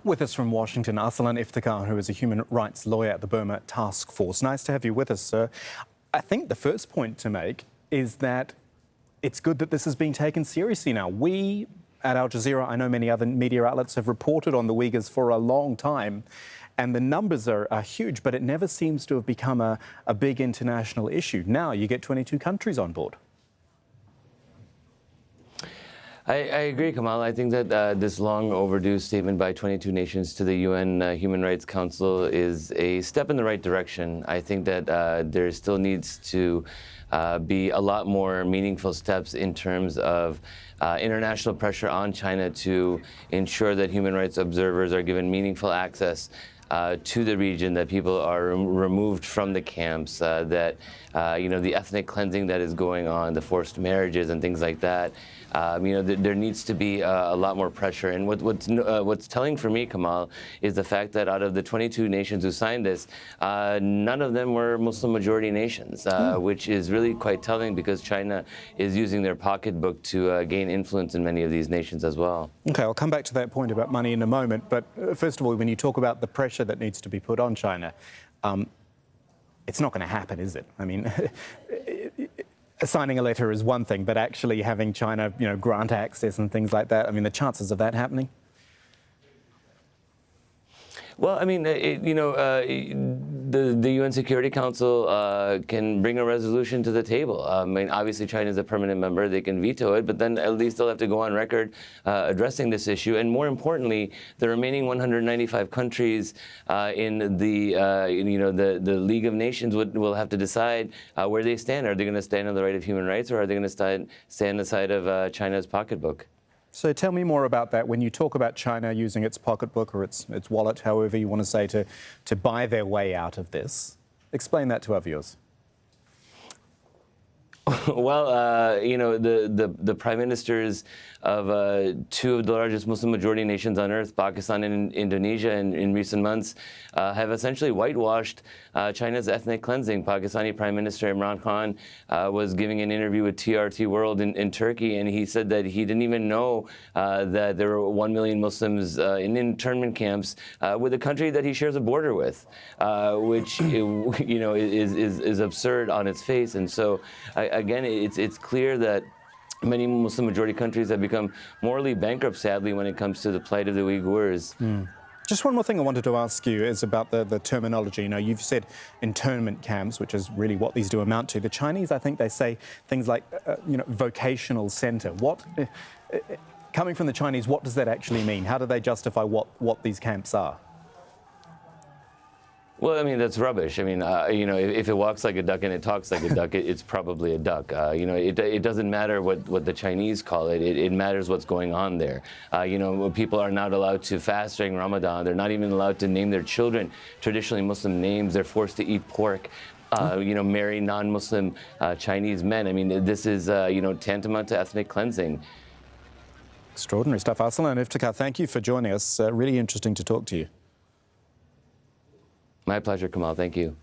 With us from Washington, Arsalan Iftikhar, who is a human rights lawyer at the Burma Task Force. Nice to have you with us, sir. I think the first point to make is that it's good that this is being taken seriously now. We at Al-JAZEERA, I know many other media outlets have reported on the Uyghurs for a long time, and the numbers are huge, but it never seems to have become a big international issue. Now you get 22 countries on board. I agree, Kamal. I think that this long overdue statement by 22 nations to the UN Human Rights Council is a step in the right direction. I think that there still needs to be a lot more meaningful steps in terms of international pressure on China to ensure that human rights observers are given meaningful access to the region, that people are removed from the camps, that the ethnic cleansing that is going on, the forced marriages and things like that. There needs to be a lot more pressure. And what's telling for me, Kamal, is the fact that out of the 22 nations who signed this, none of them were Muslim majority nations, which is really quite telling because China is using their pocketbook to gain influence in many of these nations as well. Okay, I'll come back to that point about money in a moment. But first of all, when you talk about the pressure that needs to be put on China, it's not going to happen, is it? I mean, signing a letter is one thing, but actually having China, grant access and things like that, I mean, the chances of that happening? Well, I mean, the UN Security Council can bring a resolution to the table. I mean, obviously, China is a permanent member. They can veto it, but then at least they'll have to go on record addressing this issue. And more importantly, the remaining 195 countries in the League of Nations will have to decide where they stand. Are they going to stand on the right of human rights, or are they going to stand on the side of China's pocketbook? So tell me more about that. When you talk about China using its pocketbook or its wallet, however you want to say, to buy their way out of this, explain that to our viewers. Well, the prime ministers of two of the largest Muslim majority nations on earth, Pakistan and Indonesia, in recent months have essentially whitewashed China's ethnic cleansing. Pakistani Prime Minister Imran Khan was giving an interview with TRT World in Turkey, and he said that he didn't even know that there were 1 million Muslims in internment camps with a country that he shares a border with, which is absurd on its face. And so again, it's clear that many Muslim majority countries have become morally bankrupt, sadly, when it comes to the plight of the Uyghurs. Just one more thing I wanted to ask you is about the terminology. You've said internment camps, which is really what these do amount to. The Chinese, I think they say things like, vocational center. Coming from the Chinese, what does that actually mean? How do they justify what these camps are? Well, I mean, that's rubbish. I mean, if it walks like a duck and it talks like a duck, it's probably a duck. It doesn't matter what the Chinese call it. It matters what's going on there. People are not allowed to fast during Ramadan. They're not even allowed to name their children traditionally Muslim names. They're forced to eat pork. Marry non-Muslim Chinese men. I mean, this is, tantamount to ethnic cleansing. Extraordinary stuff. Arsalan Iftikhar, thank you for joining us. Really interesting to talk to you. My pleasure, Kamal. Thank you.